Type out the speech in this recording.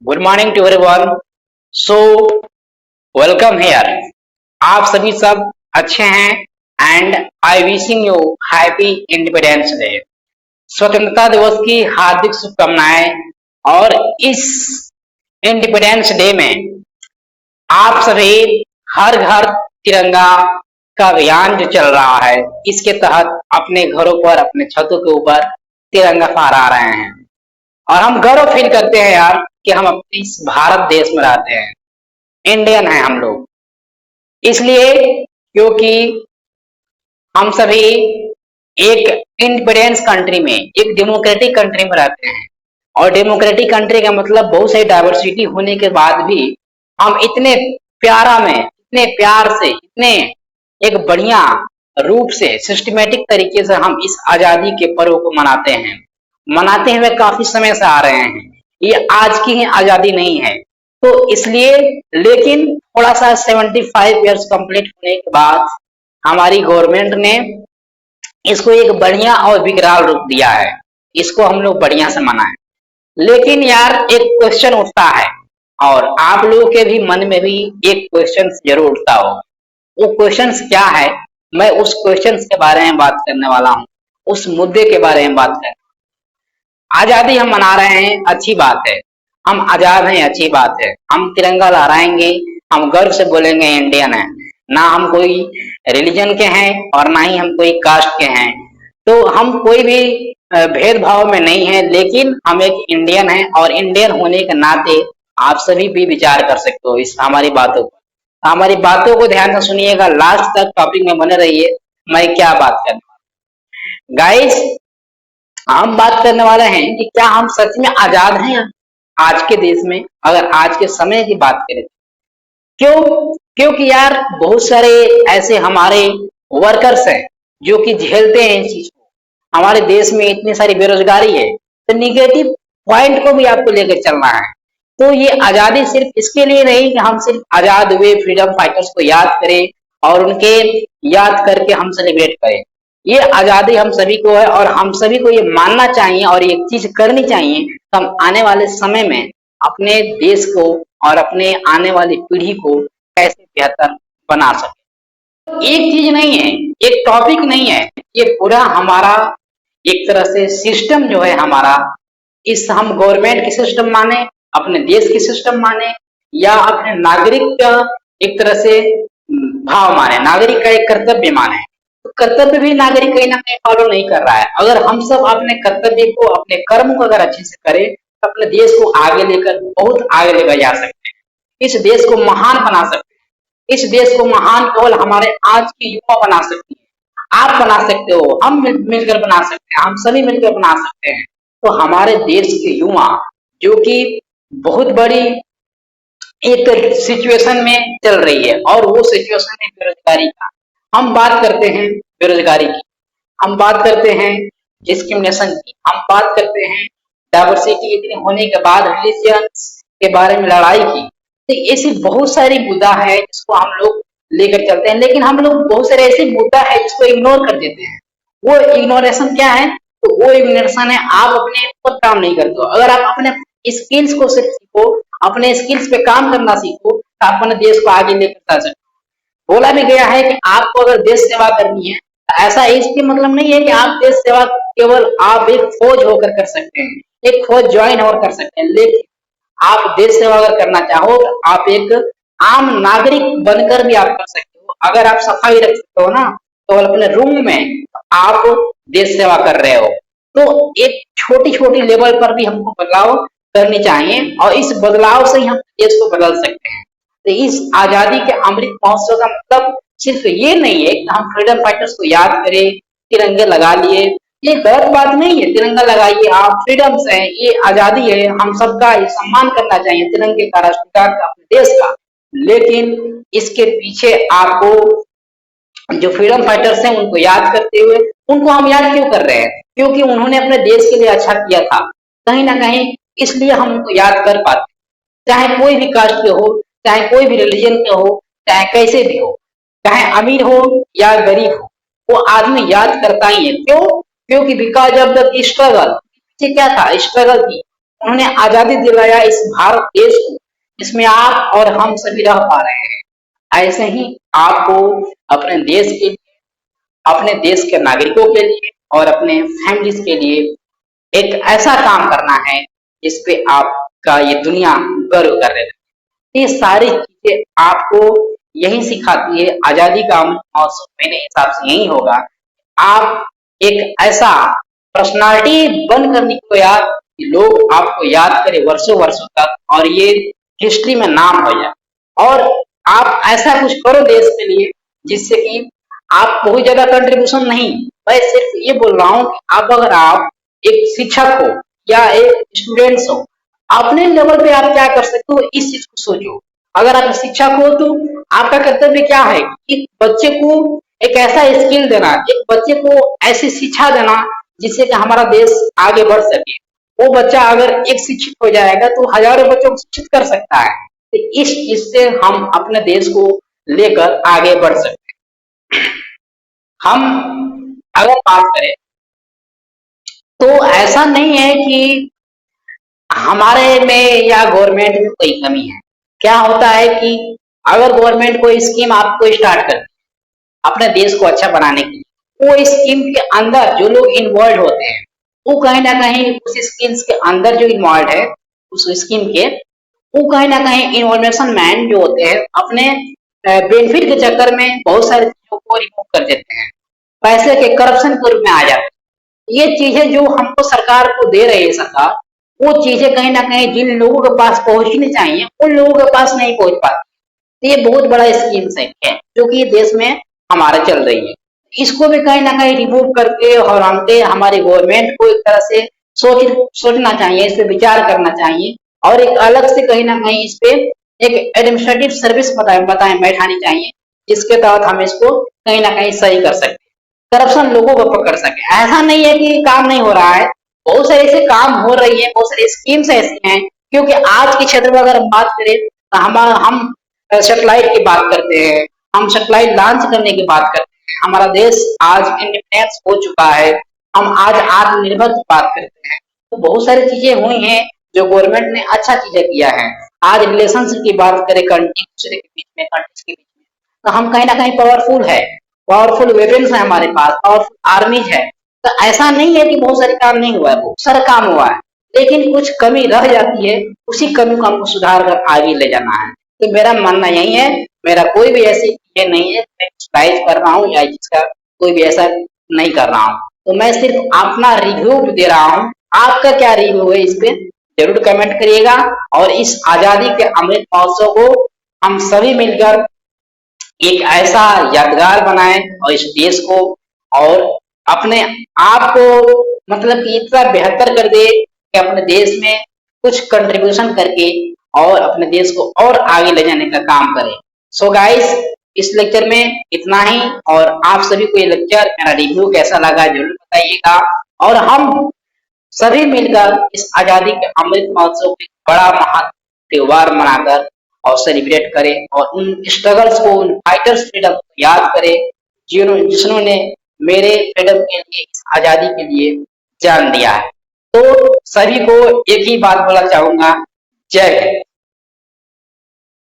Good morning to everyone. So welcome here. आप सभी सब अच्छे हैं and I wishing you happy Independence Day. स्वतंत्रता दिवस की हार्दिक शुभकामनाएं। और इस इंडिपेंडेंस डे में आप सभी हर घर तिरंगा का अभियान जो चल रहा है, इसके तहत अपने घरों पर, अपने छतों के ऊपर तिरंगा फहरा रहे हैं। और हम गर्व फील करते हैं यार कि हम अपने इस भारत देश में रहते हैं, इंडियन हैं हम लोग। इसलिए क्योंकि हम सभी एक इंडिपेंडेंस कंट्री में, एक डेमोक्रेटिक कंट्री में रहते हैं। और डेमोक्रेटिक कंट्री का मतलब बहुत सारी डाइवर्सिटी होने के बाद भी हम इतने प्यारा में, इतने प्यार से, इतने एक बढ़िया रूप से, सिस्टमेटिक तरीके से हम इस आजादी के पर्व को मनाते हुए काफी समय से आ रहे हैं। ये आज की ही आजादी नहीं है। तो इसलिए, लेकिन थोड़ा सा 75 इयर्स कंप्लीट होने के बाद हमारी गवर्नमेंट ने इसको एक बढ़िया और विकराल रूप दिया है। इसको हम लोग बढ़िया से मनाएं। लेकिन यार एक क्वेश्चन उठता है, और आप लोगों के भी मन में भी एक क्वेश्चन जरूर उठता होगा। वो क्वेश्चन क्या है, मैं उस क्वेश्चन के बारे में बात करने वाला हूँ, उस मुद्दे के बारे में बात करने। आजादी हम मना रहे हैं, अच्छी बात है। हम आजाद हैं, अच्छी बात है। हम तिरंगा लहराएंगे, हम गर्व से बोलेंगे इंडियन है। ना हम कोई रिलीजन के हैं और ना ही हम कोई कास्ट के हैं। तो हम कोई भी भेदभाव में नहीं है, लेकिन हम एक इंडियन हैं। और इंडियन होने के नाते आप सभी भी विचार कर सकते हो इस हमारी बातों पर। हमारी बातों को ध्यान से सुनिएगा, लास्ट तक टॉपिक में बने रहिए। मैं क्या बात करने वाला, गाइस हम बात करने वाले हैं कि क्या हम सच में आजाद हैं आज के देश में, अगर आज के समय की बात करें। क्यों? क्योंकि यार बहुत सारे ऐसे हमारे वर्कर्स हैं जो कि झेलते हैं इस चीज को। हमारे देश में इतनी सारी बेरोजगारी है, तो निगेटिव पॉइंट को भी आपको लेकर चलना है। तो ये आजादी सिर्फ इसके लिए नहीं कि हम सिर्फ आजाद हुए फ्रीडम फाइटर्स को याद करें और उनके याद करके हम सेलिब्रेट करें। ये आजादी हम सभी को है, और हम सभी को ये मानना चाहिए और एक चीज करनी चाहिए कि हम आने वाले समय में अपने देश को और अपने आने वाली पीढ़ी को कैसे बेहतर बना सके। एक चीज नहीं है, एक टॉपिक नहीं है, ये पूरा हमारा एक तरह से सिस्टम जो है हमारा, इस हम गवर्नमेंट की सिस्टम माने, अपने देश की सिस्टम माने, या अपने नागरिक का एक तरह से भाव माने, नागरिक का एक कर्तव्य माने। तो कर्तव्य भी नागरिक कहीं ना कहीं फॉलो नहीं कर रहा है। अगर हम सब अपने कर्तव्य को, अपने कर्म को अगर अच्छे से करें, तो अपने देश को आगे लेकर बहुत आगे लेकर जा सकते हैं। इस देश को महान बना सकते हैं। इस देश को महान केवल हमारे आज के युवा बना सकती है। आप बना सकते हो, हम मिलकर बना सकते हैं, हम सभी मिलकर बना सकते हैं। तो हमारे देश के युवा जो कि बहुत बड़ी एक सिचुएशन में चल रही है, और वो सिचुएशन है बेरोजगारी का। हम बात करते हैं बेरोजगारी की, हम बात करते हैं डिस्क्रिमिनेशन की, हम बात करते हैं डाइवर्सिटी इतनी होने के बाद रिलीजन के बारे में लड़ाई की। तो ऐसी बहुत सारी मुद्दा है जिसको हम लोग लेकर चलते हैं, लेकिन हम लोग बहुत सारे ऐसे मुद्दा है जिसको इग्नोर कर देते हैं। वो इग्नोरेशन क्या है? तो वो इग्नोरेशन है आप अपने ऊपर काम नहीं करते हो। अगर आप अपने स्किल्स को सिर्फ सीखो, अपने स्किल्स पे काम करना सीखो, तो आप अपने देश को आगे लेकर जा सकते हो। बोला भी गया है कि आपको अगर देश सेवा करनी है, तो ऐसा इसके मतलब नहीं है कि आप देश सेवा केवल आप एक फौज होकर कर सकते हैं, एक फौज ज्वाइन होकर कर सकते हैं। लेकिन आप देश सेवा अगर करना चाहो, तो आप एक आम नागरिक बनकर भी आप कर सकते हो। अगर आप सफाई रख सकते हो ना, तो अपने रूम में आप देश सेवा कर रहे हो। तो एक छोटी छोटी लेवल पर भी हमको बदलाव करनी चाहिए, और इस बदलाव से ही हम देश को बदल सकते हैं। तो इस आजादी के अमृत महोत्सव का मतलब सिर्फ ये नहीं है कि हम फ्रीडम फाइटर्स को याद करें, तिरंगे लगा लिए। ये गलत बात नहीं है, तिरंगा लगाइए, आप फ्रीडम्स है, ये आजादी है, हम सबका सम्मान करना चाहिए, तिरंगे का, राष्ट्रगान का, अपने देश का। लेकिन इसके पीछे आपको जो फ्रीडम फाइटर्स हैं उनको याद करते हुए, उनको हम याद क्यों कर रहे हैं? क्योंकि उन्होंने अपने देश के लिए अच्छा किया था, कहीं ना कहीं इसलिए हम उनको याद कर पाते। चाहे कोई भी कास्ट के हो, चाहे कोई भी रिलीजन के हो, चाहे कैसे भी हो, चाहे अमीर हो या गरीब हो, वो आदमी याद करता ही है। क्यों? क्योंकि बिकॉज ऑफ द स्ट्रगल। पीछे क्या था? स्ट्रगल थी। उन्होंने आजादी दिलाया इस भारत देश को, जिसमें आप और हम सभी रह पा रहे हैं। ऐसे ही आपको अपने देश के लिए, अपने देश के नागरिकों के लिए और अपने फैमिलीज के लिए एक ऐसा काम करना है जिसपे आपका ये दुनिया गर्व कर रहे थे। ये सारी चीजें आपको यही सिखाती है। आजादी का अमृत महोत्सव मेरे हिसाब से यही होगा, आप एक ऐसा पर्सनालिटी बनकर निकलो यार कि लोग आपको याद करें वर्षों वर्षों तक और ये हिस्ट्री में नाम हो जाए। और आप ऐसा कुछ करो देश के लिए जिससे कि आप बहुत ज्यादा कंट्रीब्यूशन नहीं, मैं सिर्फ ये बोल रहा हूँ कि आप अगर आप एक शिक्षक हो या एक स्टूडेंट्स हो, अपने लेवल पे आप क्या कर सकते हो इस चीज को सोचो। अगर आप शिक्षक हो तो आपका कर्तव्य क्या है, एक बच्चे को एक ऐसा स्किल देना, एक बच्चे को ऐसी शिक्षा देना जिससे कि हमारा देश आगे बढ़ सके। वो बच्चा अगर एक शिक्षित हो जाएगा तो हजारों बच्चों को शिक्षित कर सकता है। तो इस चीज से हम अपने देश को लेकर आगे बढ़ सकते हैं। हम अगर बात करें तो ऐसा नहीं है कि हमारे में या गवर्नमेंट में कोई कमी है। क्या होता है कि अगर गवर्नमेंट कोई स्कीम आपको स्टार्ट करती है अपने देश को अच्छा बनाने के लिए, वो स्कीम के अंदर जो लोग इन्वॉल्व होते हैं वो कहीं ना कहीं उस स्कीम्स के अंदर जो इन्वॉल्व है उस स्कीम के, वो कहीं ना कहीं इन्फॉर्मेशन मैन जो होते हैं अपने बेनिफिट के चक्कर में बहुत सारी चीजों को रिमूव कर देते हैं, पैसे के करप्शन के रूप में आ जाते हैं। ये चीजें जो हमको सरकार को दे रही है सरकार, वो चीजें कहीं ना कहीं जिन लोगों के पास पहुंचनी चाहिए उन लोगों के पास नहीं पहुंच पाती। तो ये बहुत बड़ा स्कीम है जो कि देश में हमारे चल रही है। इसको भी कहीं ना कहीं रिमूव करके और हमके हमारी गवर्नमेंट को एक तरह से सोचना चाहिए, इस पे विचार करना चाहिए और एक अलग से कहीं ना कहीं इस पे एक एडमिनिस्ट्रेटिव सर्विस बताएं बैठानी चाहिए जिसके तहत हम इसको कहीं ना कहीं सही कर सकते हैं, करप्शन लोगों को पकड़ सके। ऐसा नहीं है कि काम नहीं हो रहा है, बहुत सारे ऐसे काम हो रही है, बहुत सारी स्कीम्स ऐसी हैं। क्योंकि आज के क्षेत्र में अगर हम बात करें तो हम सेटेलाइट की बात करते हैं, हम सेटेलाइट लॉन्च करने की बात करते हैं, हमारा देश आज इंडिपेंडेंस हो चुका है, हम आज आत्मनिर्भर की बात करते हैं। तो बहुत सारी चीजें हुई हैं जो गवर्नमेंट ने अच्छा चीजें किया है। आज रिलेशनशिप की बात करें कंट्री दूसरे के बीच में, कंट्रीज के बीच में, तो हम कहीं ना कहीं पावरफुल है, पावरफुल वेपन्स है हमारे पास, पावरफुल आर्मीज है। तो ऐसा नहीं है कि बहुत सारे काम नहीं हुआ है, बहुत सारा काम हुआ है, लेकिन कुछ कमी रह जाती है, उसी कमी को हमको सुधार कर आगे ले जाना है। तो मेरा मानना यही है, मेरा कोई भी ऐसी चीजें नहीं है मैं एक्सरसाइज कर रहा हूँ या जिसका कोई भी ऐसा नहीं कर रहा हूँ। तो मैं सिर्फ अपना रिव्यू दे रहा हूँ, आपका क्या रिव्यू है इस पे जरूर कमेंट करिएगा। और इस आजादी के अमृत महोत्सव को हम सभी मिलकर एक ऐसा यादगार बनाए और इस देश को और अपने आप को मतलब कि इतना बेहतर कर दे कि अपने देश में कुछ कंट्रीब्यूशन करके और अपने देश को और आगे ले जाने का काम करें। सो गाइस, इस लेक्चर में इतना ही और आप सभी को ये लेक्चर मेरा रिव्यू कैसा लगा जरूर बताइएगा। और हम सभी मिलकर इस आजादी के अमृत महोत्सव को बड़ा महान त्योहार मनाकर और सेलिब्रेट करें और उन स्ट्रगल्स को, उन फाइटर्स फ्रीडम को याद करें जिन्होंने मेरे फ्रीडम के लिए, इस आजादी के लिए जान दिया है। तो सभी को एक ही बात बोलना चाहूंगा, जय हिंद।